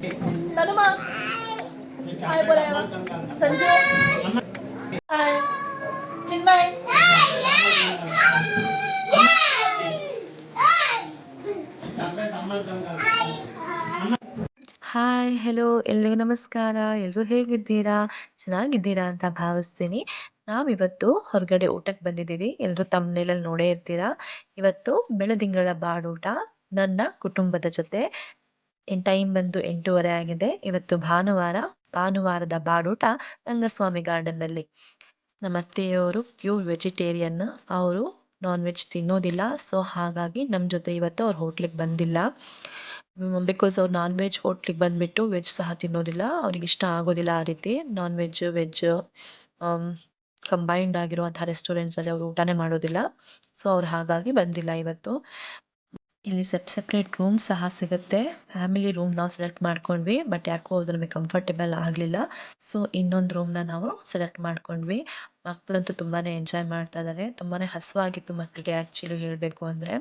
तनुमा हाय बोलायला संजू हाय चिन्मय hi hello ಎಲ್ರಿಗೂ ನಮಸ್ಕಾರ. ಎಲ್ಲರೂ ಹೇಗಿದ್ದೀರಾ? ಚೆನ್ನಾಗಿದ್ದೀರಾ ಅಂತ ಭಾವಿಸ್ತೀನಿ. ನಾವಿವತ್ತು ಹೊರಗಡೆ ಊಟಕ್ಕೆ ಬಂದಿದ್ದೀವಿ. ಎಲ್ಲರೂ ತಮ್ಮನೇಲಲ್ಲಿ ನೋಡೇ ಇರ್ತೀರಾ. ಇವತ್ತು ಬೆಳದಿಂಗಳ ಬಾಡೂಟ ನನ್ನ ಕುಟುಂಬದ ಜೊತೆ. ಟೈಮ್ ಬಂದು 8:30 ಆಗಿದೆ. ಇವತ್ತು ಭಾನುವಾರದ ಬಾಡೂಟ ರಂಗಸ್ವಾಮಿ ಗಾರ್ಡನ್ನಲ್ಲಿ. ನಮ್ಮ ಅತ್ತೆಯವರು ಪ್ಯೂರ್ ವೆಜಿಟೇರಿಯನ್. ಅವರು ನಾನ್ ವೆಜ್ ತಿನ್ನೋದಿಲ್ಲ. ಸೊ ಹಾಗಾಗಿ ನಮ್ಮ ಜೊತೆ ಇವತ್ತು ಅವ್ರು ಹೋಟ್ಲಿಗೆ ಬಂದಿಲ್ಲ. ಬಿಕಾಸ್ ಅವ್ರು ನಾನ್ ವೆಜ್ ಹೋಟ್ಲಿಗೆ ಬಂದುಬಿಟ್ಟು ವೆಜ್ ಸಹ ತಿನ್ನೋದಿಲ್ಲ. ಅವ್ರಿಗೆ ಇಷ್ಟ ಆಗೋದಿಲ್ಲ ಆ ರೀತಿ. ನಾನ್ ವೆಜ್ ಕಂಬೈನ್ಡ್ ಆಗಿರುವಂಥ ರೆಸ್ಟೋರೆಂಟ್ಸಲ್ಲಿ ಅವರು ಊಟನೇ ಮಾಡೋದಿಲ್ಲ. ಸೊ ಅವ್ರು ಹಾಗಾಗಿ ಬಂದಿಲ್ಲ ಇವತ್ತು. ಇಲ್ಲಿ ಸಪ್ರೇಟ್ ರೂಮ್ ಸಹ ಸಿಗುತ್ತೆ. ಫ್ಯಾಮಿಲಿ ರೂಮ್ ನಾವು ಸೆಲೆಕ್ಟ್ ಮಾಡ್ಕೊಂಡ್ವಿ. ಬಟ್ ಯಾಕೋ ಅದು ನಮಗೆ ಕಂಫರ್ಟೇಬಲ್ ಆಗಲಿಲ್ಲ. ಸೊ ಇನ್ನೊಂದು ರೂಮ್ನ ನಾವು ಸೆಲೆಕ್ಟ್ ಮಾಡ್ಕೊಂಡ್ವಿ. ಮಕ್ಕಳಂತೂ ತುಂಬಾ ಎಂಜಾಯ್ ಮಾಡ್ತಾ ಇದ್ದಾರೆ. ತುಂಬಾ ಹಸಿವಾಗಿತ್ತು ಮಕ್ಕಳಿಗೆ ಆ್ಯಕ್ಚುಲಿ ಹೇಳಬೇಕು ಅಂದರೆ.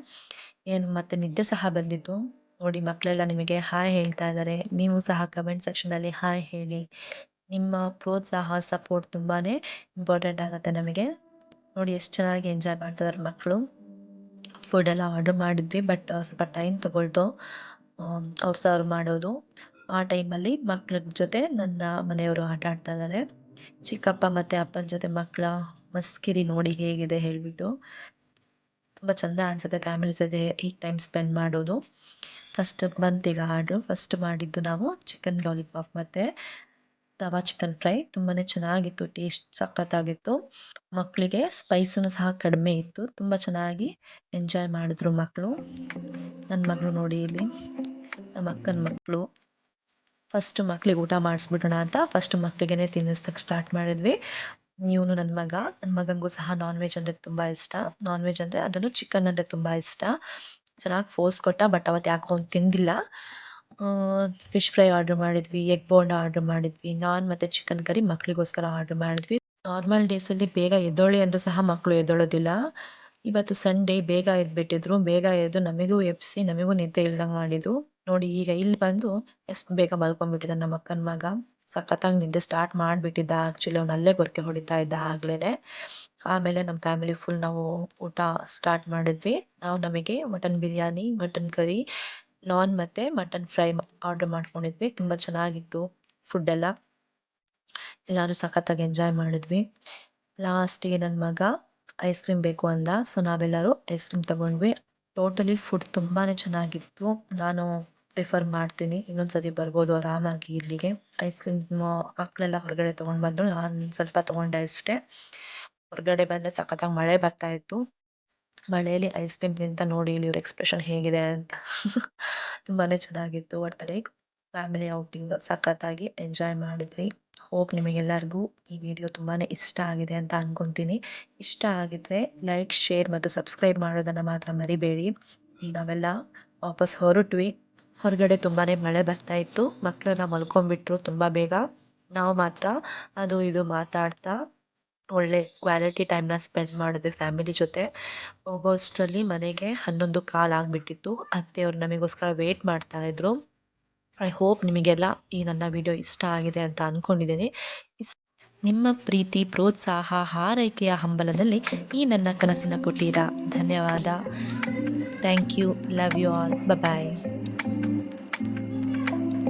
ಮತ್ತು ನಿದ್ದೆ ಸಹ ಬಂದಿತ್ತು. ನೋಡಿ ಮಕ್ಕಳೆಲ್ಲ ನಿಮಗೆ ಹಾಯ್ ಹೇಳ್ತಾ ಇದ್ದಾರೆ. ನೀವು ಸಹ ಕಮೆಂಟ್ ಸೆಕ್ಷನಲ್ಲಿ ಹಾಯ್ ಹೇಳಿ. ನಿಮ್ಮ ಪ್ರೋತ್ಸಾಹ ಸಪೋರ್ಟ್ ತುಂಬಾ ಇಂಪಾರ್ಟೆಂಟ್ ಆಗುತ್ತೆ ನಮಗೆ. ನೋಡಿ ಎಷ್ಟು ಚೆನ್ನಾಗಿ ಎಂಜಾಯ್ ಮಾಡ್ತಿದ್ದಾರೆ ಮಕ್ಕಳು. ಫುಡ್ಡೆಲ್ಲ ಆರ್ಡ್ರ್ ಮಾಡಿದ್ವಿ. ಬಟ್ ಸ್ವಲ್ಪ ಟೈಮ್ ತೊಗೊಳ್ತು ಅವ್ರು ಸರ್ವ್ ಮಾಡೋದು. ಆ ಟೈಮಲ್ಲಿ ಮಕ್ಕಳ ಜೊತೆ ನನ್ನ ಮನೆಯವರು ಆಟ ಆಡ್ತಾ ಇದ್ದಾರೆ. ಚಿಕ್ಕಪ್ಪ ಮತ್ತು ಅಪ್ಪನ ಜೊತೆ ಮಕ್ಕಳ ಮಸ್ಕಿರಿ ನೋಡಿ ಹೇಗಿದೆ ಹೇಳಿಬಿಟ್ಟು. ತುಂಬ ಚೆಂದ ಅನಿಸುತ್ತೆ ಫ್ಯಾಮಿಲಿ ಜೊತೆ ಈ ಟೈಮ್ ಸ್ಪೆಂಡ್ ಮಾಡೋದು. ಫಸ್ಟ್ ಬಂತೀಗ ಆರ್ಡ್ರು. ಫಸ್ಟ್ ಮಾಡಿದ್ದು ನಾವು ಚಿಕನ್ ಲಾಲಿಪಾಪ್ ಮತ್ತು ತವಾ ಚಿಕನ್ ಫ್ರೈ. ತುಂಬಾ ಚೆನ್ನಾಗಿತ್ತು. ಟೇಸ್ಟ್ ಸಖತ್ತಾಗಿತ್ತು. ಮಕ್ಕಳಿಗೆ ಸ್ಪೈಸೂ ಸಹ ಕಡಿಮೆ ಇತ್ತು. ತುಂಬ ಚೆನ್ನಾಗಿ ಎಂಜಾಯ್ ಮಾಡಿದ್ರು ಮಕ್ಕಳು. ನನ್ನ ಮಗಳು ನೋಡಿ ಇಲ್ಲಿ ನಮ್ಮ ಅಕ್ಕನ ಮಕ್ಕಳು. ಫಸ್ಟು ಮಕ್ಳಿಗೆ ಊಟ ಮಾಡಿಸ್ಬಿಡೋಣ ಅಂತ ಫಸ್ಟು ಮಕ್ಕಳಿಗೆ ತಿನ್ನಿಸೋಕ್ಕೆ ಸ್ಟಾರ್ಟ್ ಮಾಡಿದ್ವಿ. ಇವನು ನನ್ನ ಮಗನಿಗೂ ಸಹ ನಾನ್ ವೆಜ್ ಅಂದರೆ ತುಂಬ ಇಷ್ಟ. ನಾನ್ ವೆಜ್ ಅಂದರೆ ಅದನ್ನು ಚಿಕನ್ ಅಂದರೆ ತುಂಬ ಇಷ್ಟ. ಚೆನ್ನಾಗಿ ಫೋರ್ಸ್ ಕೊಟ್ಟ. ಬಟ್ ಅವತ್ತು ಯಾಕೋ ಅವ್ನು ತಿಂದಿಲ್ಲ. ಫಿಶ್ ಫ್ರೈ ಆರ್ಡ್ರ್ ಮಾಡಿದ್ವಿ, ಎಗ್ ಬೋಂಡ ಆರ್ಡ್ರ್ ಮಾಡಿದ್ವಿ, ನಾನ್ ಮತ್ತು ಚಿಕನ್ ಕರಿ ಮಕ್ಕಳಿಗೋಸ್ಕರ ಆರ್ಡ್ರ್ ಮಾಡಿದ್ವಿ. ನಾರ್ಮಲ್ ಡೇಸಲ್ಲಿ ಬೇಗ ಎದ್ದೊಳಿ ಅಂದರೂ ಸಹ ಮಕ್ಕಳು ಎದ್ದೊಳೋದಿಲ್ಲ. ಇವತ್ತು ಸಂಡೇ ಬೇಗ ಎದ್ಬಿಟ್ಟಿದ್ರು. ಬೇಗ ಎದ್ದು ನಮಗೂ ಎಬ್ಬಿಸಿ ನಮಗೂ ನಿದ್ದೆ ಇಲ್ದಂಗೆ ಮಾಡಿದರು. ನೋಡಿ ಈಗ ಇಲ್ಲಿ ಬಂದು ಎಷ್ಟು ಬೇಗ ಮಲ್ಕೊಂಡ್ಬಿಟ್ಟಿದ್ದಾನೆ ನಮ್ಮ ಅಕ್ಕನ ಮಗ. ಸಖತ್ತಾಗಿ ನಿದ್ದೆ ಸ್ಟಾರ್ಟ್ ಮಾಡಿಬಿಟ್ಟಿದ್ದ. ಆ್ಯಕ್ಚುಲಿ ಅವ್ನು ಅಲ್ಲೇ ಗೊರಕೆ ಹೊಡಿತಾ ಇದ್ದ ಆಗಲೇ. ಆಮೇಲೆ ನಮ್ಮ ಫ್ಯಾಮಿಲಿ ಫುಲ್ ನಾವು ಊಟ ಸ್ಟಾರ್ಟ್ ಮಾಡಿದ್ವಿ. ನಮಗೆ ಮಟನ್ ಬಿರಿಯಾನಿ, ಮಟನ್ ಕರಿ, ನಾನ್ ಮತ್ತು ಮಟನ್ ಫ್ರೈ ಆರ್ಡ್ರ್ ಮಾಡ್ಕೊಂಡಿದ್ವಿ. ತುಂಬ ಚೆನ್ನಾಗಿತ್ತು ಫುಡ್ಡೆಲ್ಲ. ಎಲ್ಲರೂ ಸಖತ್ತಾಗಿ ಎಂಜಾಯ್ ಮಾಡಿದ್ವಿ. ಲಾಸ್ಟಿಗೆ ನನ್ನ ಮಗ ಐಸ್ ಕ್ರೀಮ್ ಬೇಕು ಅಂದ. ಸೊ ನಾವೆಲ್ಲರೂ ಐಸ್ ಕ್ರೀಮ್ ತೊಗೊಂಡ್ವಿ. ಟೋಟಲಿ ಫುಡ್ ತುಂಬಾ ಚೆನ್ನಾಗಿತ್ತು. ನಾನು ಪ್ರಿಫರ್ ಮಾಡ್ತೀನಿ ಇನ್ನೊಂದು ಸತಿ ಬರ್ಬೋದು ಆರಾಮಾಗಿ ಇಲ್ಲಿಗೆ. ಐಸ್ ಕ್ರೀಮ್ ಮಕ್ಕಳೆಲ್ಲ ಹೊರಗಡೆ ತೊಗೊಂಡು ಬಂದರು. ನಾನು ಸ್ವಲ್ಪ ತೊಗೊಂಡೆ ಅಷ್ಟೇ. ಹೊರಗಡೆ ಬಂದರೆ ಸಖತ್ತಾಗಿ ಮಳೆ ಬರ್ತಾಯಿತ್ತು. ಮಳೆಯಲ್ಲಿ ಐಸ್ ಕ್ರೀಮ್ ತಿಂತ ನೋಡಿ ಇಲ್ಲಿ ಇವ್ರ ಎಕ್ಸ್ಪ್ರೆಷನ್ ಹೇಗಿದೆ ಅಂತ. ತುಂಬಾ ಚೆನ್ನಾಗಿತ್ತು. ಒಟ್ಟಲ್ಲಿ ಫ್ಯಾಮಿಲಿ ಔಟಿಂಗ್ ಸಖತ್ತಾಗಿ ಎಂಜಾಯ್ ಮಾಡಿದ್ವಿ. ಹೋಪ್ ನಿಮಗೆಲ್ಲರಿಗೂ ಈ ವಿಡಿಯೋ ತುಂಬಾ ಇಷ್ಟ ಆಗಿದೆ ಅಂತ ಅಂದ್ಕೊತೀನಿ. ಇಷ್ಟ ಆಗಿದ್ದರೆ ಲೈಕ್, ಶೇರ್ ಮತ್ತು ಸಬ್ಸ್ಕ್ರೈಬ್ ಮಾಡೋದನ್ನು ಮಾತ್ರ ಮರಿಬೇಡಿ. ಈಗ ನಾವೆಲ್ಲ ವಾಪಸ್ ಹೊರಟ್ವಿ. ಹೊರಗಡೆ ತುಂಬಾ ಮಳೆ ಬರ್ತಾಯಿತ್ತು. ಮಕ್ಕಳೆಲ್ಲ ಮಲ್ಕೊಂಡ್ಬಿಟ್ರು ತುಂಬ ಬೇಗ. ನಾವು ಮಾತ್ರ ಅದು ಇದು ಮಾತಾಡ್ತಾ ಒಳ್ಳೆ ಕ್ವಾಲಿಟಿ ಟೈಮ್ನ ಸ್ಪೆಂಡ್ ಮಾಡಿದ್ವಿ ಫ್ಯಾಮಿಲಿ ಜೊತೆ. ಹೋಗೋಷ್ಟರಲ್ಲಿ ಮನೆಗೆ 11:15 ಆಗಿಬಿಟ್ಟಿತ್ತು. ಅತ್ತೆಯವರು ನಮಗೋಸ್ಕರ ವೇಟ್ ಮಾಡ್ತಾಯಿದ್ರು. ಐ ಹೋಪ್ ನಿಮಗೆಲ್ಲ ಈ ನನ್ನ ವಿಡಿಯೋ ಇಷ್ಟ ಆಗಿದೆ ಅಂತ ಅಂದ್ಕೊಂಡಿದ್ದೀನಿ. ನಿಮ್ಮ ಪ್ರೀತಿ, ಪ್ರೋತ್ಸಾಹ, ಹಾರೈಕೆಯ ಹಂಬಲದಲ್ಲಿ ಈ ನನ್ನ ಕನಸಿನ ಕುಟೀರ. ಧನ್ಯವಾದ. Thank you. Love you all. Bye.